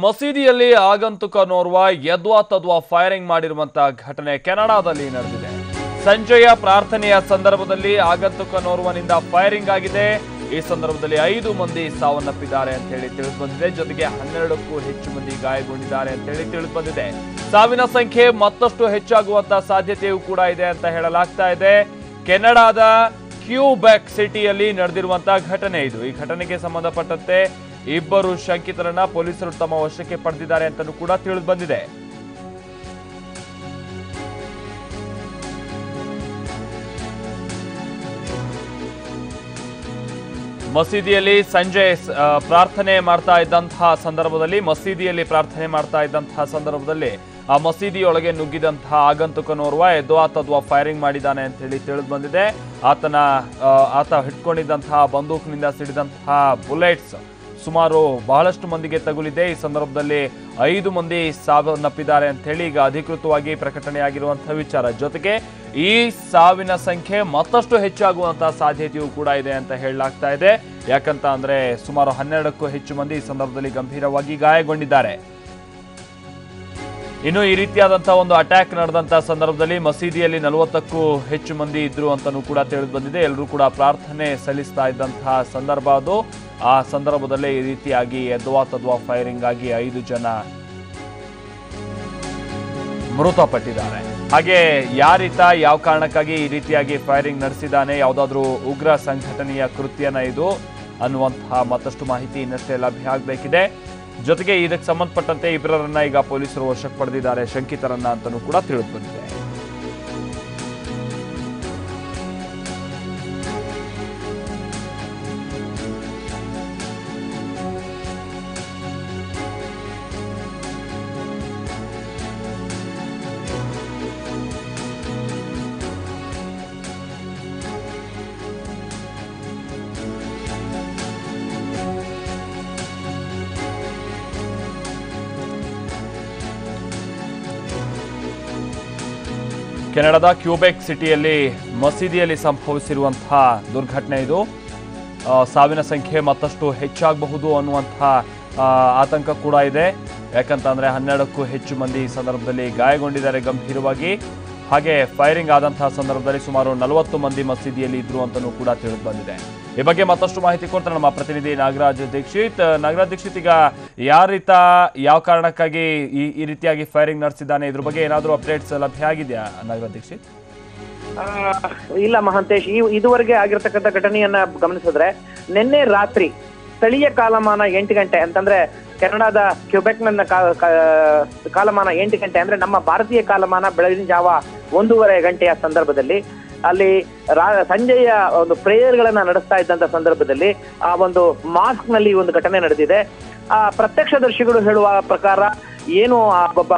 ಮಸೀದಿಯಲ್ಲಿ ಆಗಂತುಕನೋರ್ವ ಯದ್ವಾ ತದ್ವಾ ಫೈರಿಂಗ್ ಮಾಡಿರುವಂತಹ ಘಟನೆ ಕೆನಡಾದಲ್ಲಿ ನಡೆದಿದೆ. ಸಂಜೆಯ ಪ್ರಾರ್ಥನೆಯ ಸಂದರ್ಭದಲ್ಲಿ ಆಗಂತುಕನೋರ್ವನಿಂದ ಫೈರಿಂಗ್ ಆಗಿದೆ. ಈ ಸಂದರ್ಭದಲ್ಲಿ 5 ಮಂದಿ ಸಾವನ್ನಪ್ಪಿದ್ದಾರೆ ಅಂತ ಹೇಳಿ ತಿಳಿದುಬಂದಿದೆ. ಜೊತೆಗೆ 12ಕ್ಕೂ ಹೆಚ್ಚು ಮಂದಿ ಗಾಯಗೊಂಡಿದ್ದಾರೆ ಅಂತ ಹೇಳಿ ತಿಳಿದುಬಂದಿದೆ. ಸಾವಿನ ಸಂಖ್ಯೆ ಮತ್ತಷ್ಟು ಹೆಚ್ಚಾಗುವಂತಹ ಸಾಧ್ಯತೆಯೂ ಕೂಡ ಇದೆ ಅಂತ ಹೇಳಲಾಗ್ತಾ ಇದೆ. ಕೆನಡಾದ ಕ್ಯೂಬೆಕ್ ಸಿಟಿಯಲ್ಲಿ ನಡೆದಿರುವಂತಹ ಘಟನೆ ಇದು. ಈ ಘಟನೆಗೆ ಸಂಬಂಧಪಟ್ಟಂತೆ 2 ಶಂಕಿತರನ್ನ ಪೊಲೀಸರು ತಮ್ಮ ವಶಕ್ಕೆ ಪಡೆದಿದ್ದಾರೆ ಅಂತಲೂ ಕೂಡ ತಿಳಿದು ಬಂದಿದೆ. ಮಸೀದಿಯಲ್ಲಿ ಸಂಜೆ ಪ್ರಾರ್ಥನೆ ಮಾಡ್ತಾ ಇದ್ದಂತಹ ಸಂದರ್ಭದಲ್ಲಿ ಆ ಮಸೀದಿಯೊಳಗೆ ನುಗ್ಗಿದಂತಹ ಆಗಂತುಕನೋರ್ವ ಯದ್ವಾ ತದ್ವಾ ಫೈರಿಂಗ್ ಮಾಡಿದ್ದಾನೆ ಅಂತ ಹೇಳಿ ತಿಳಿದು ಬಂದಿದೆ. ಆತ ಹಿಡ್ಕೊಂಡಿದ್ದಂತಹ ಬಂದೂಕಿನಿಂದ ಸಿಡಿದಂತಹ ಬುಲೆಟ್ಸ್ ಸುಮಾರು ಬಹಳಷ್ಟು ಮಂದಿಗೆ ತಗುಲಿದೆ. ಈ ಸಂದರ್ಭದಲ್ಲಿ 5 ಮಂದಿ ಸಾವನ್ನಪ್ಪಿದ್ದಾರೆ ಅಂತ ಹೇಳಿ ಈಗ ಅಧಿಕೃತವಾಗಿ ಪ್ರಕಟಣೆಯಾಗಿರುವಂತಹ ವಿಚಾರ. ಜೊತೆಗೆ ಈ ಸಾವಿನ ಸಂಖ್ಯೆ ಮತ್ತಷ್ಟು ಹೆಚ್ಚಾಗುವಂತಹ ಸಾಧ್ಯತೆಯೂ ಕೂಡ ಇದೆ ಅಂತ ಹೇಳಲಾಗ್ತಾ ಇದೆ. ಯಾಕಂತ ಅಂದ್ರೆ ಸುಮಾರು 12ಕ್ಕೂ ಹೆಚ್ಚು ಮಂದಿ ಈ ಸಂದರ್ಭದಲ್ಲಿ ಗಂಭೀರವಾಗಿ ಗಾಯಗೊಂಡಿದ್ದಾರೆ. ಇನ್ನು ಈ ರೀತಿಯಾದಂತಹ ಒಂದು ಅಟ್ಯಾಕ್ ನಡೆದಂತಹ ಸಂದರ್ಭದಲ್ಲಿ ಮಸೀದಿಯಲ್ಲಿ 40ಕ್ಕೂ ಹೆಚ್ಚು ಮಂದಿ ಇದ್ರು ಅಂತಾನೂ ಕೂಡ ತಿಳಿದು ಬಂದಿದೆ. ಎಲ್ಲರೂ ಕೂಡ ಪ್ರಾರ್ಥನೆ ಸಲ್ಲಿಸ್ತಾ ಇದ್ದಂತಹ ಸಂದರ್ಭ ಅದು. ಆ ಸಂದರ್ಭದಲ್ಲೇ ಈ ರೀತಿಯಾಗಿ ಯದ್ವಾ ತದ್ವಾ ಫೈರಿಂಗ್ ಆಗಿ 5 ಜನ ಮೃತಪಟ್ಟಿದ್ದಾರೆ. ಹಾಗೆ ಯಾರೀತ ಯಾವ ಕಾರಣಕ್ಕಾಗಿ ಈ ರೀತಿಯಾಗಿ ಫೈರಿಂಗ್ ನಡೆಸಿದ್ದಾನೆ, ಯಾವುದಾದ್ರೂ ಉಗ್ರ ಸಂಘಟನೆಯ ಕೃತ್ಯನ ಇದು ಅನ್ನುವಂತಹ ಮತ್ತಷ್ಟು ಮಾಹಿತಿ ಇನ್ನಷ್ಟೇ ಲಭ್ಯ ಆಗಬೇಕಿದೆ. ಜೊತೆಗೆ ಇದಕ್ಕೆ ಸಂಬಂಧಪಟ್ಟಂತೆ 2ರನ್ನ ಈಗ ಪೊಲೀಸರು ವಶಕ್ಕೆ ಪಡೆದಿದ್ದಾರೆ, ಶಂಕಿತರನ್ನ ಅಂತಲೂ ಕೂಡ ತಿಳಿದು ಬಂದಿದೆ. ಕೆನಡಾದ ಕ್ಯೂಬೆಕ್ ಸಿಟಿಯಲ್ಲಿ ಮಸೀದಿಯಲ್ಲಿ ಸಂಭವಿಸಿರುವಂತಹ ದುರ್ಘಟನೆ ಇದು. ಸಾವಿನ ಸಂಖ್ಯೆ ಮತ್ತಷ್ಟು ಹೆಚ್ಚಾಗಬಹುದು ಅನ್ನುವಂತಹ ಆತಂಕ ಕೂಡ ಇದೆ. ಯಾಕಂತಂದ್ರೆ 12ಕ್ಕೂ ಹೆಚ್ಚು ಮಂದಿ ಈ ಸಂದರ್ಭದಲ್ಲಿ ಗಾಯಗೊಂಡಿದ್ದಾರೆ ಗಂಭೀರವಾಗಿ. ಹಾಗೆ ಫೈರಿಂಗ್ ಆದಂತಹ ಸಂದರ್ಭದಲ್ಲಿ ಸುಮಾರು 40 ಮಂದಿ ಮಸೀದಿಯಲ್ಲಿ ಇದ್ರು ಅಂತಲೂ ಕೂಡ ತಿಳಿದು ಬಂದಿದೆ. ಈ ಬಗ್ಗೆ ಮತ್ತಷ್ಟು ಮಾಹಿತಿ ಕೊಡ್ತಾರೆ ನಮ್ಮ ಪ್ರತಿನಿಧಿ ನಾಗರಾಜ್ ದೀಕ್ಷಿತ್. ಈಗ ಯಾರೀತ ಯಾವ ಕಾರಣಕ್ಕಾಗಿ ಈ ರೀತಿಯಾಗಿ ಫೈರಿಂಗ್ ನಡೆಸಿದ್ದಾನೆ, ಇದ್ರ ಬಗ್ಗೆ ಏನಾದರೂ ಅಪ್ಡೇಟ್ಸ್ ಲಭ್ಯ ಆಗಿದೆಯಾ ನಾಗರಾಜ್ ದೀಕ್ಷಿತ್? ಇಲ್ಲ ಮಹಾಂತೇಶ್, ಇದುವರೆಗೆ ಆಗಿರ್ತಕ್ಕಂಥ ಘಟನೆಯನ್ನ ಗಮನಿಸಿದ್ರೆ ನಿನ್ನೆ ರಾತ್ರಿ ಸ್ಥಳೀಯ ಕಾಲಮಾನ 8 ಗಂಟೆ ಅಂತಂದ್ರೆ ಕೆನಡಾದ ಕ್ಯೂಬೆಕ್ ನನ್ನ ಕಾಲಮಾನ 8 ಗಂಟೆ ಅಂದ್ರೆ ನಮ್ಮ ಭಾರತೀಯ ಕಾಲಮಾನ ಬೆಳಗಿನ ಜಾವ 1:30 ಗಂಟೆಯ ಸಂದರ್ಭದಲ್ಲಿ ಅಲ್ಲಿ ಸಂಜೆಯ ಒಂದು ಪ್ರೇಯರ್ ಗಳನ್ನ ನಡೆಸ್ತಾ ಇದ್ದಂತ ಸಂದರ್ಭದಲ್ಲಿ ಆ ಒಂದು ಮಾಸ್ಕ್ ನಲ್ಲಿ ಒಂದು ಘಟನೆ ನಡೆದಿದೆ. ಆ ಪ್ರತ್ಯಕ್ಷದರ್ಶಿಗಳು ಹೇಳುವ ಪ್ರಕಾರ ಏನು ಒಬ್ಬ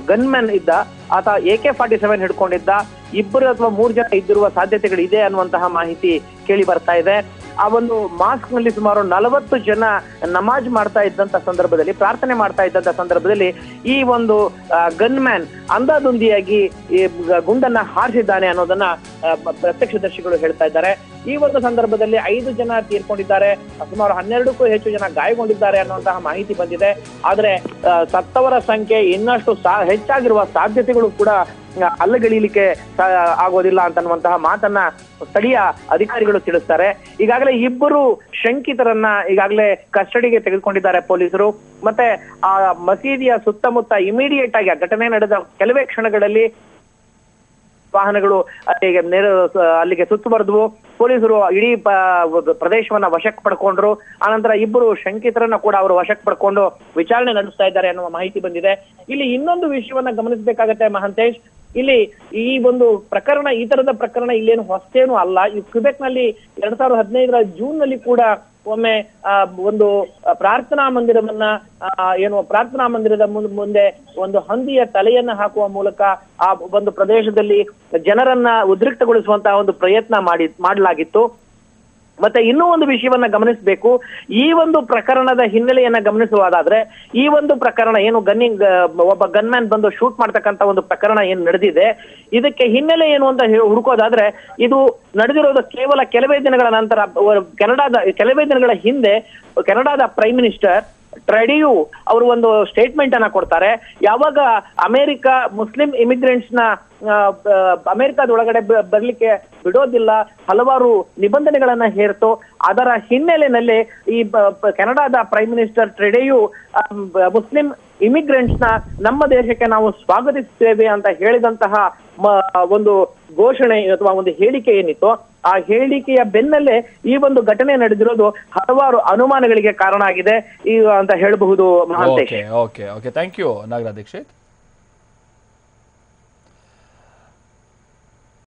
ಗನ್ಮ್ಯಾನ್ ಇದ್ದ, ಆತ AK-47 ಹಿಡ್ಕೊಂಡಿದ್ದ, 2 ಅಥವಾ 3 ಜನ ಇದ್ದಿರುವ ಸಾಧ್ಯತೆಗಳಿದೆ ಅನ್ನುವಂತಹ ಮಾಹಿತಿ ಕೇಳಿ ಬರ್ತಾ ಇದೆ. ಆ ಒಂದು ಮಾಸ್ಕ್ ನಲ್ಲಿ ಸುಮಾರು 40 ಜನ ನಮಾಜ್ ಮಾಡ್ತಾ ಇದ್ದಂತ ಸಂದರ್ಭದಲ್ಲಿ, ಪ್ರಾರ್ಥನೆ ಮಾಡ್ತಾ ಇದ್ದಂತ ಸಂದರ್ಭದಲ್ಲಿ ಈ ಒಂದು ಗನ್ಮ್ಯಾನ್ ಅಂದಾದುಂದಿಯಾಗಿ ಗುಂಡನ್ನ ಹಾರಿಸಿದ್ದಾನೆ ಅನ್ನೋದನ್ನ ಪ್ರತ್ಯಕ್ಷದರ್ಶಿಗಳು ಹೇಳ್ತಾ ಇದ್ದಾರೆ. ಈ ಒಂದು ಸಂದರ್ಭದಲ್ಲಿ 5 ಜನ ತೀರ್ಕೊಂಡಿದ್ದಾರೆ, ಸುಮಾರು 12ಕ್ಕೂ ಹೆಚ್ಚು ಜನ ಗಾಯಗೊಂಡಿದ್ದಾರೆ ಅನ್ನುವಂತಹ ಮಾಹಿತಿ ಬಂದಿದೆ. ಆದ್ರೆ ಸತ್ತವರ ಸಂಖ್ಯೆ ಇನ್ನಷ್ಟು ಹೆಚ್ಚಾಗಿರುವ ಸಾಧ್ಯತೆಗಳು ಕೂಡ ಅಲ್ಲಗಲೀಲಿಕ್ಕೆ ಆಗೋದಿಲ್ಲ ಅಂತನ್ನುವಂತಹ ಮಾತನ್ನ ಸ್ಥಳೀಯ ಅಧಿಕಾರಿಗಳು ತಿಳಿಸ್ತಾರೆ. ಈಗಾಗಲೇ 2 ಶಂಕಿತರನ್ನ ಈಗಾಗಲೇ ಕಸ್ಟಡಿಗೆ ತೆಗೆದುಕೊಂಡಿದ್ದಾರೆ ಪೊಲೀಸರು. ಮತ್ತೆ ಆ ಮಸೀದಿಯ ಸುತ್ತಮುತ್ತ ಇಮಿಡಿಯೇಟ್ ಆಗಿ ಘಟನೆ ನಡೆದ ಕೆಲವೇ ಕ್ಷಣಗಳಲ್ಲಿ ವಾಹನಗಳು ಅಲ್ಲಿಗೆ ಸುತ್ತುವರೆದವು. ಪೊಲೀಸರು ಇಡೀ ಪ್ರದೇಶವನ್ನ ವಶಕ್ಕೆ ಪಡ್ಕೊಂಡ್ರು. ಆನಂತರ 2 ಶಂಕಿತರನ್ನ ಕೂಡ ಅವರು ವಶಕ್ಕೆ ಪಡ್ಕೊಂಡು ವಿಚಾರಣೆ ನಡೆಸ್ತಾ ಇದ್ದಾರೆ ಅನ್ನುವ ಮಾಹಿತಿ ಬಂದಿದೆ. ಇಲ್ಲಿ ಇನ್ನೊಂದು ವಿಷಯವನ್ನ ಗಮನಿಸಬೇಕಾಗತ್ತೆ ಮಹಾಂತೇಶ್, ಇಲ್ಲಿ ಈ ಒಂದು ಪ್ರಕರಣ, ಈ ತರದ ಪ್ರಕರಣ ಇಲ್ಲೇನು ಹೊಸತೇನು ಅಲ್ಲ. ಈ ಕ್ವಿಬೆಕ್ ನಲ್ಲಿ 2015 ಜೂನ್ ನಲ್ಲಿ ಕೂಡ ಒಮ್ಮೆ ಒಂದು ಪ್ರಾರ್ಥನಾ ಮಂದಿರದ ಮುಂದೆ ಒಂದು ಹಂದಿಯ ತಲೆಯನ್ನ ಹಾಕುವ ಮೂಲಕ ಆ ಒಂದು ಪ್ರದೇಶದಲ್ಲಿ ಜನರನ್ನ ಉದ್ರಿಕ್ತಗೊಳಿಸುವಂತಹ ಒಂದು ಪ್ರಯತ್ನ ಮಾಡಲಾಗಿತ್ತು. ಮತ್ತೆ ಇನ್ನೂ ಒಂದು ವಿಷಯವನ್ನ ಗಮನಿಸಬೇಕು. ಈ ಒಂದು ಪ್ರಕರಣದ ಹಿನ್ನೆಲೆಯನ್ನ ಗಮನಿಸುವುದಾದ್ರೆ, ಈ ಒಂದು ಪ್ರಕರಣ ಏನು ಒಬ್ಬ ಗನ್ಮ್ಯಾನ್ ಬಂದು ಶೂಟ್ ಮಾಡ್ತಕ್ಕಂಥ ಒಂದು ಪ್ರಕರಣ ಏನು ನಡೆದಿದೆ, ಇದಕ್ಕೆ ಹಿನ್ನೆಲೆ ಏನು ಅಂತ ಹುಡುಕೋದಾದ್ರೆ, ಇದು ನಡೆದಿರೋದು ಕೇವಲ ಕೆಲವೇ ದಿನಗಳ ನಂತರ, ಕೆಲವೇ ದಿನಗಳ ಹಿಂದೆ ಕೆನಡಾದ ಪ್ರೈಮ್ ಮಿನಿಸ್ಟರ್ ಟ್ರೆಡಿಯು ಅವರು ಒಂದು ಸ್ಟೇಟ್ಮೆಂಟ್ ಅನ್ನ ಕೊಡ್ತಾರೆ. ಯಾವಾಗ ಅಮೆರಿಕ ಮುಸ್ಲಿಂ ಇಮಿಗ್ರೆಂಟ್ಸ್ ನ ಅಮೆರಿಕದ ಒಳಗಡೆ ಬರ್ಲಿಕ್ಕೆ ಬಿಡೋದಿಲ್ಲ, ಹಲವಾರು ನಿಬಂಧನೆಗಳನ್ನ ಹೇರ್ತು. ಅದರ ಹಿನ್ನೆಲೆಯಲ್ಲಿ ಈ ಕೆನಡಾದ ಪ್ರೈಮ್ ಮಿನಿಸ್ಟರ್ ಟ್ರೆಡೆಯು ಮುಸ್ಲಿಂ ಇಮಿಗ್ರೆಂಟ್ಸ್ ನ ನಮ್ಮ ದೇಶಕ್ಕೆ ನಾವು ಸ್ವಾಗತಿಸುತ್ತೇವೆ ಅಂತ ಹೇಳಿದಂತಹ ಒಂದು ಘೋಷಣೆ ಅಥವಾ ಒಂದು ಹೇಳಿಕೆ ಏನಿತ್ತು, ಆ ಹೇಳಿಕೆಯ ಬೆನ್ನಲ್ಲೇ ಈ ಒಂದು ಘಟನೆ ನಡೆದಿರೋದು ಹಲವಾರು ಅನುಮಾನಗಳಿಗೆ ಕಾರಣ ಆಗಿದೆ ಅಂತ ಹೇಳಬಹುದು Mahantesh. Okay thank you Nagaraj Dixit.